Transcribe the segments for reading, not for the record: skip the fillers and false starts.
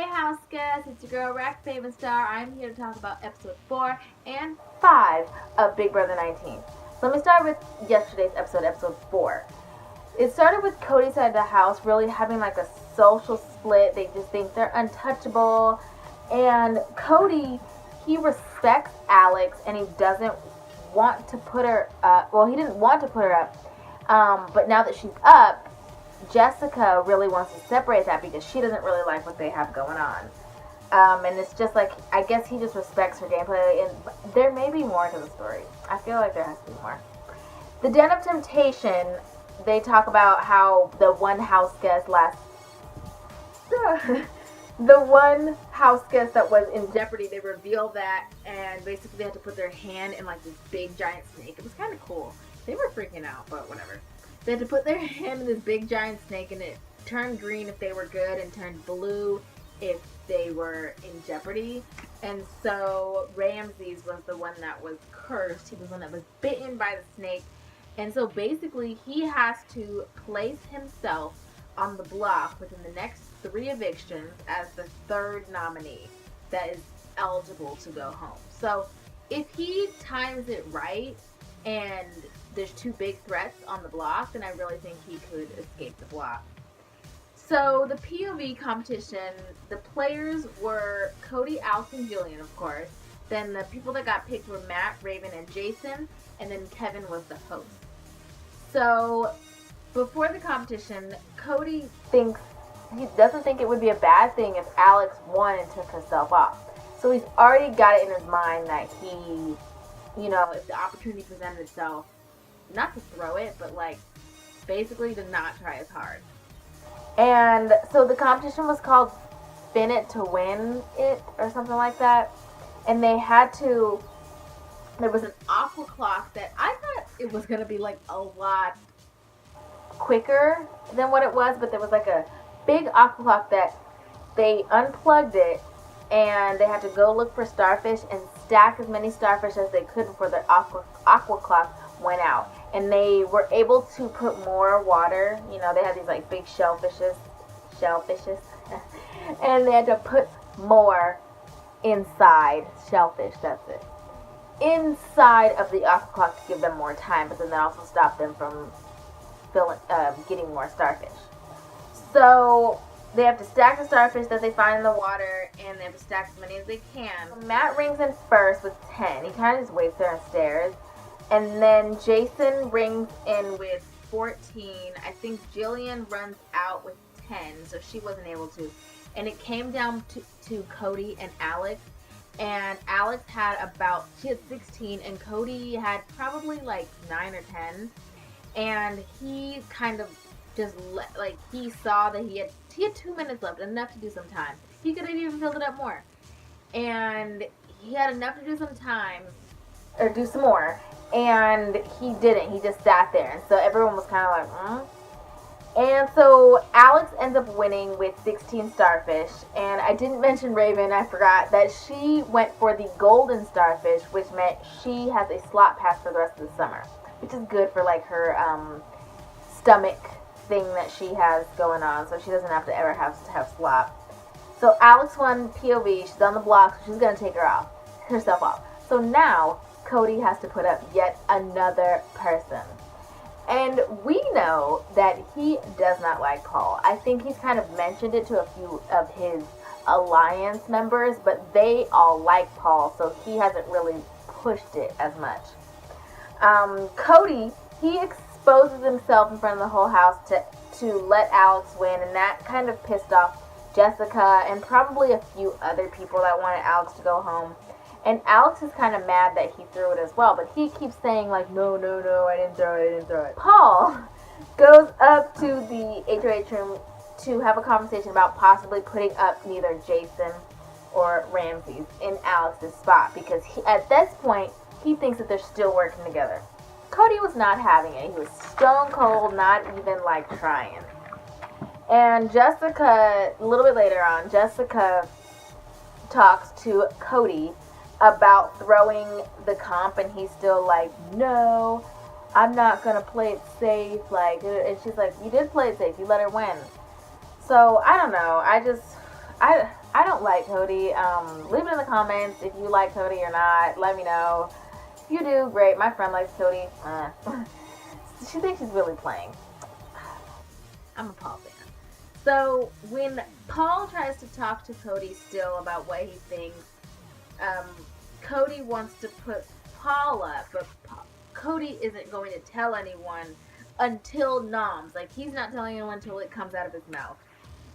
Hey house guests, it's your girl Raqfamousstar. I'm here to talk about episode 4 and 5 of Big Brother 19. So let me start with yesterday's episode 4. It started with Cody's side of the house really having like a social split. They just think they're untouchable. And Cody, he respects Alex and he doesn't want to put her up. Well, he didn't want to put her up. But now that she's up, Jessica really wants to separate that because she doesn't really like what they have going on. And it's just like, I guess he just respects her gameplay, and there may be more to the story. I feel like there has to be more. The Den of Temptation, they talk about how the one house guest the one house guest that was in jeopardy, they reveal that, and basically they had to put their hand in like this big giant snake. It was kind of cool. They were freaking out, but whatever. They had to put their hand in this big giant snake, and it turned green if they were good and turned blue if they were in jeopardy. And so Ramses was the one that was cursed. He was the one that was bitten by the snake. And so basically he has to place himself on the block within the next 3 evictions as the 3rd nominee that is eligible to go home. So if he times it right and there's 2 big threats on the block, then I really think he could escape the block. So the POV competition, the players were Cody, Alex, and Jillian, of course. Then the people that got picked were Matt, Raven, and Jason, and then Kevin was the host. So before the competition, Cody doesn't think it would be a bad thing if Alex won and took herself off. So he's already got it in his mind that he, if the opportunity presented itself, not to throw it, but like basically to not try as hard. And so the competition was called Spin It to Win It or something like that. And they had to, there was an aqua clock that I thought it was going to be like a lot quicker than what it was, but there was like a big aqua clock that they unplugged it and they had to go look for starfish and stack as many starfish as they could before the aqua clock went out. And they were able to put more water. They had these like big shellfishes, and they had to put more inside, shellfish, that's it, inside of the aqua clock to give them more time, but then that also stopped them from getting more starfish. So they have to stack the starfish that they find in the water, and they have to stack as many as they can. Matt rings in first with 10. He kind of just waits there and stares. And then Jason rings in with 14. I think Jillian runs out with 10, so she wasn't able to. And it came down to Cody and Alex. And Alex she had 16, and Cody had probably like 9 or 10. And he kind of just he saw that he had 2 minutes left, enough to do some time. He could have even filled it up more. And he had enough to do some time, or do some more. And he didn't. He just sat there. And so everyone was kind of like, And so Alex ends up winning with 16 starfish. And I didn't mention Raven. I forgot that she went for the golden starfish, which meant she has a slot pass for the rest of the summer, which is good for like her stomach thing that she has going on. So she doesn't have to ever have slop. So Alex won POV. She's on the block. So she's going to take herself off. So now Cody has to put up yet another person. And we know that he does not like Paul. I think he's kind of mentioned it to a few of his alliance members, but they all like Paul, so he hasn't really pushed it as much. Cody, he exposes himself in front of the whole house to let Alex win, and that kind of pissed off Jessica and probably a few other people that wanted Alex to go home. And Alex is kind of mad that he threw it as well, but he keeps saying like, no, I didn't throw it. Paul goes up to the HOH room to have a conversation about possibly putting up neither Jason or Ramses in Alex's spot, because at this point, he thinks that they're still working together. Cody was not having it. He was stone cold, not even like trying. And Jessica, a little bit later on, Jessica talks to Cody about throwing the comp, and he's still like, no, I'm not gonna play it safe, and she's like, you did play it safe, you let her win. So I don't know, I don't like Cody. Leave it in the comments if you like Cody or not. Let me know. If you do, great. My friend likes Cody. She thinks she's really playing. I'm a Paul fan. So when Paul tries to talk to Cody still about what he thinks, Cody wants to put Paul up, but Cody isn't going to tell anyone until noms. Like, he's not telling anyone until it comes out of his mouth.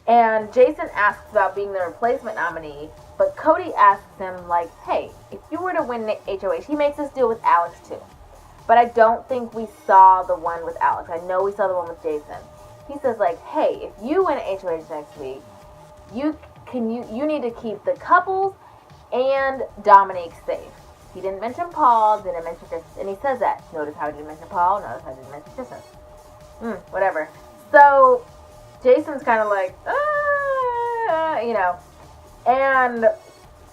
And Jason asks about being the replacement nominee, but Cody asks him, like, hey, if you were to win the HOH, he makes this deal with Alex too. But I don't think we saw the one with Alex. I know we saw the one with Jason. He says, like, hey, if you win HOH next week, you need to keep the couples and Dominique safe. He didn't mention Paul, didn't mention Christmas, and he says that. Notice how he didn't mention Paul, notice how he didn't mention Christmas. Whatever. So Jason's kind of like,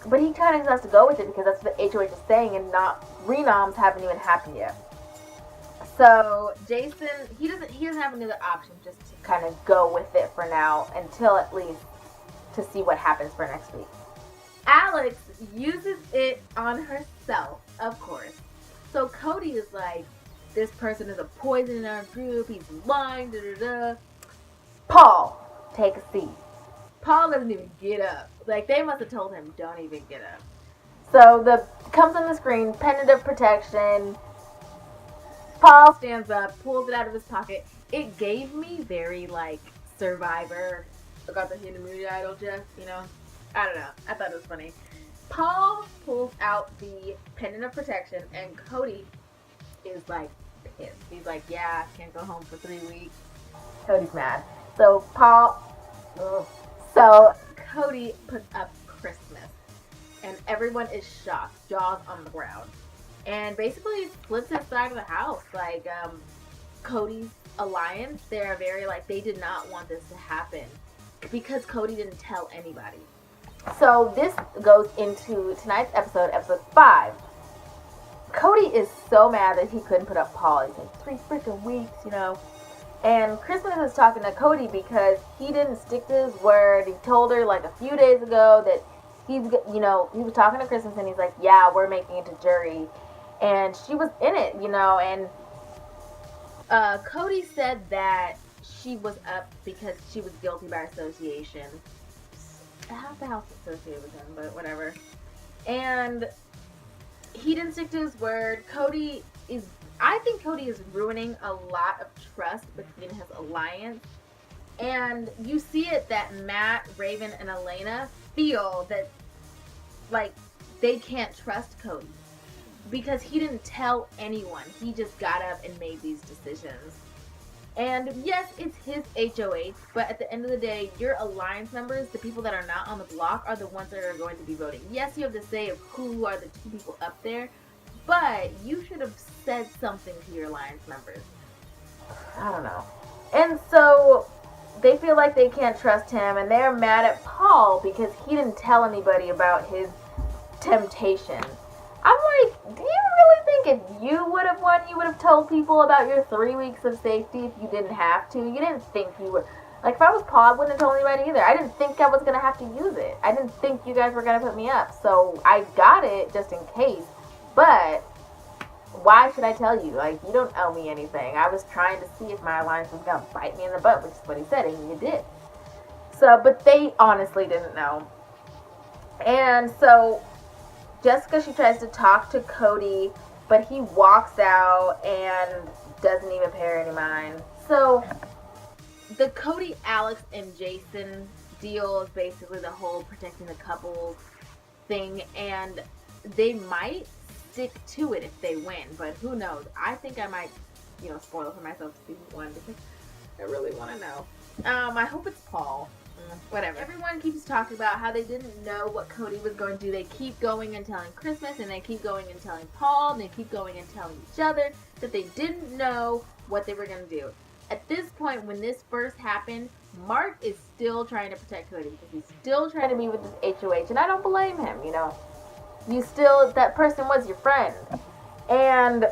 but he kind of has to go with it because that's what the HOH is saying, and not renoms haven't even happened yet. So Jason, he doesn't have another option, just to kind of go with it for now until at least to see what happens for next week. Alex uses it on herself, of course. So Cody is like, this person is a poison in our group, he's lying, Paul, take a seat. Paul doesn't even get up. Like, they must have told him, don't even get up. So comes on the screen, pendant of protection. Paul stands up, pulls it out of his pocket. It gave me very, like, Survivor. I got the hidden movie idol, Jeff, I don't know. I thought it was funny. Paul pulls out the pendant of protection, and Cody is, like, pissed. He's like, yeah, I can't go home for 3 weeks. Cody's mad. So Cody puts up Christmas, and everyone is shocked, jaws on the ground. And basically flips his side of the house. Like, Cody's alliance, they're very, like, they did not want this to happen because Cody didn't tell anybody. So this goes into tonight's episode 5. Cody is so mad that he couldn't put up Paul. He's like, 3 freaking weeks, And Christmas is talking to Cody because he didn't stick to his word. He told her, like, a few days ago that he was talking to Christmas, and he's like, yeah, we're making it to jury. And she was in it, and Cody said that she was up because she was guilty by association. How's the house associated with him, but whatever. And he didn't stick to his word. I think Cody is ruining a lot of trust between his alliance. And you see it that Matt, Raven, and Elena feel that, like, they can't trust Cody. Because he didn't tell anyone. He just got up and made these decisions. And yes, it's his HOH, but at the end of the day, your alliance members, the people that are not on the block, are the ones that are going to be voting. Yes, you have the say of who are the 2 people up there, but you should have said something to your alliance members. I don't know. And so they feel like they can't trust him, and they're mad at Paul because he didn't tell anybody about his temptation. I'm like, do you really think if you would have won, you would have told people about your 3 weeks of safety if you didn't have to? You didn't think you would. Like, if I was Paul, I wouldn't have told anybody either. I didn't think I was going to have to use it. I didn't think you guys were going to put me up. So I got it just in case. But why should I tell you? Like, you don't owe me anything. I was trying to see if my alliance was going to bite me in the butt, which is what he said, and you did. So, but they honestly didn't know. And so Jessica, she tries to talk to Cody, but he walks out and doesn't even pay any mind. So the Cody, Alex, and Jason deal is basically the whole protecting the couples thing, and they might stick to it if they win, but who knows? I think I might, spoil for myself season 1 because I really want to know. I hope it's Paul. Whatever. Everyone keeps talking about how they didn't know what Cody was going to do. They keep going and telling Christmas, and they keep going and telling Paul, and they keep going and telling each other that they didn't know what they were going to do. At this point, when this first happened, Mark is still trying to protect Cody because he's still trying to be with this HOH, and I don't blame him, that person was your friend. And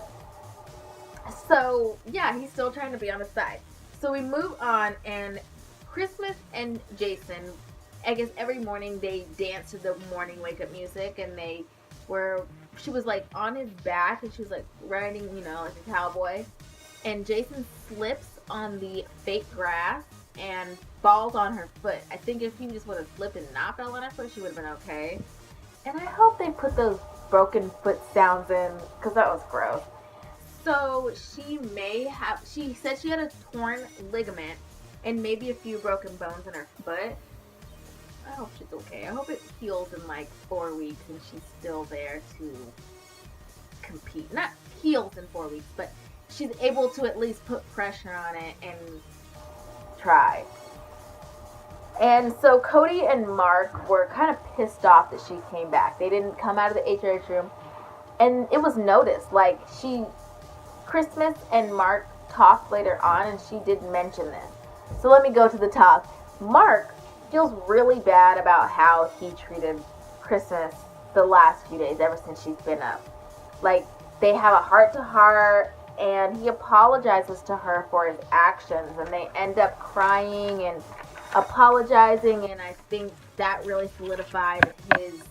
so, yeah, he's still trying to be on his side. So we move on, and Christmas and Jason I guess every morning they danced to the morning wake up music, and she was like on his back, and she was like riding, like a cowboy. And Jason slips on the fake grass and falls on her foot. I think if he just would have slipped and not fell on her foot, she would have been okay. And I hope they put those broken foot sounds in, because that was gross. So she said she had a torn ligament and maybe a few broken bones in her foot. I hope she's okay. I hope it heals in like 4 weeks and she's still there to compete. Not heals in 4 weeks, but she's able to at least put pressure on it and try. And so Cody and Mark were kind of pissed off that she came back. They didn't come out of the HOH room. And it was noticed. Like, Christmas and Mark talked later on, and she did mention this. So let me go to the talk. Mark feels really bad about how he treated Christmas the last few days, ever since she's been up. Like, they have a heart-to-heart, and he apologizes to her for his actions, and they end up crying and apologizing, and I think that really solidified his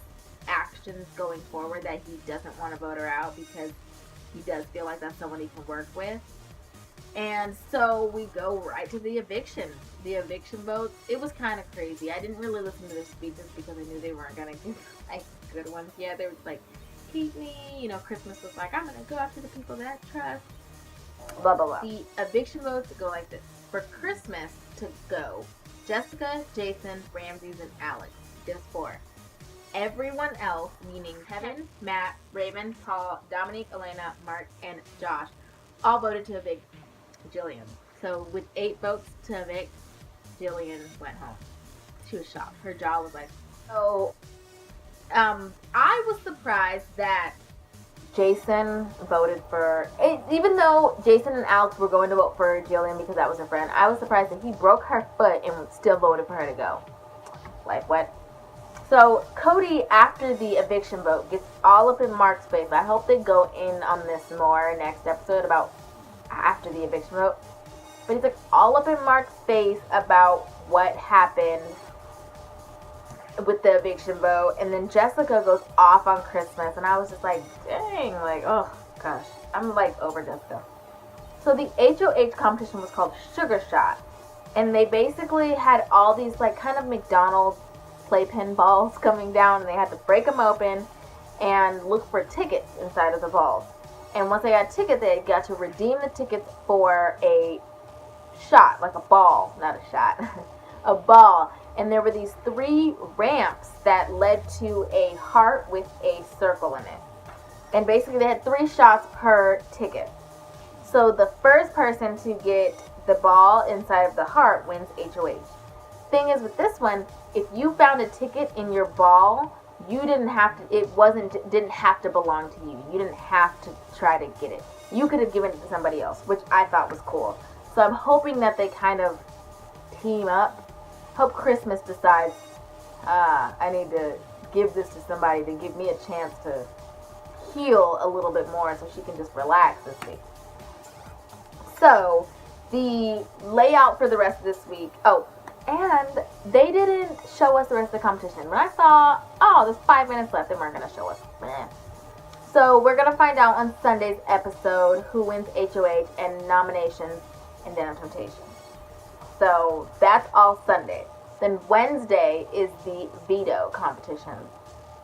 actions going forward, that he doesn't want to vote her out because he does feel like that's someone he can work with. And so we go right to the eviction vote. It was kind of crazy. I didn't really listen to their speeches because I knew they weren't going to give like good ones. Yeah, they were like, keep me, Christmas was like, I'm going to go after the people that I trust, blah blah blah. The eviction votes go like this. For Christmas to go, Jessica, Jason, Ramses, and Alex. Just 4. Everyone else, meaning Kevin, Matt, Raven, Paul, Dominique, Elena, Mark, and Josh, all voted to evict Jillian. So with 8 votes to evict, Jillian went home. She was shocked. Her jaw was like, so, I was surprised that Jason voted for it, even though Jason and Alex were going to vote for Jillian because that was her friend. I was surprised that he broke her foot and still voted for her to go. Like, what? So Cody, after the eviction vote, gets all up in Mark's face. I hope they go in on this more next episode about after the eviction vote. But he's like all up in Mark's face about what happened with the eviction vote. And then Jessica goes off on Christmas, and I was just like, dang, like, oh gosh, I'm like over Jessica. So the HOH competition was called Sugar Shot, and they basically had all these like kind of McDonald's playpen balls coming down, and they had to break them open and look for tickets inside of the balls. And once they got a ticket, they got to redeem the tickets for a shot, like a ball, not a shot, a ball. And there were these 3 ramps that led to a heart with a circle in it. And basically they had 3 shots per ticket. So the first person to get the ball inside of the heart wins HOH. Thing is with this one, if you found a ticket in your ball, you didn't have to, didn't have to belong to you. You didn't have to try to get it. You could have given it to somebody else, which I thought was cool. So I'm hoping that they kind of team up. Hope Christmas decides, I need to give this to somebody to give me a chance to heal a little bit more so she can just relax this week. So the layout for the rest of this week, and they didn't show us the rest of the competition. When I saw, there's 5 minutes left, they weren't going to show us. So we're going to find out on Sunday's episode who wins HOH and nominations and Denim Temptation. So that's all Sunday. Then Wednesday is the veto competition.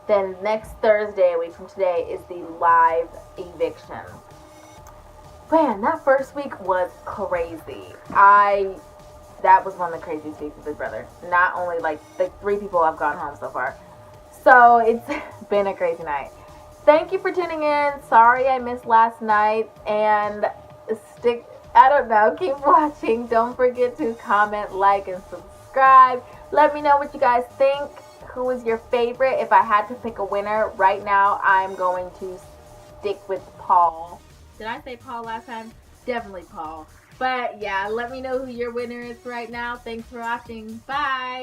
Then next Thursday, a week from today, is the live eviction. Man, that first week was crazy. That was one of the craziest weeks of Big Brother. Not only like the 3 people have gone home so far. So it's been a crazy night. Thank you for tuning in. Sorry I missed last night. And keep watching. Don't forget to comment, like, and subscribe. Let me know what you guys think. Who is your favorite? If I had to pick a winner right now, I'm going to stick with Paul. Did I say Paul last time? Definitely Paul. But yeah, let me know who your winner is right now. Thanks for watching. Bye.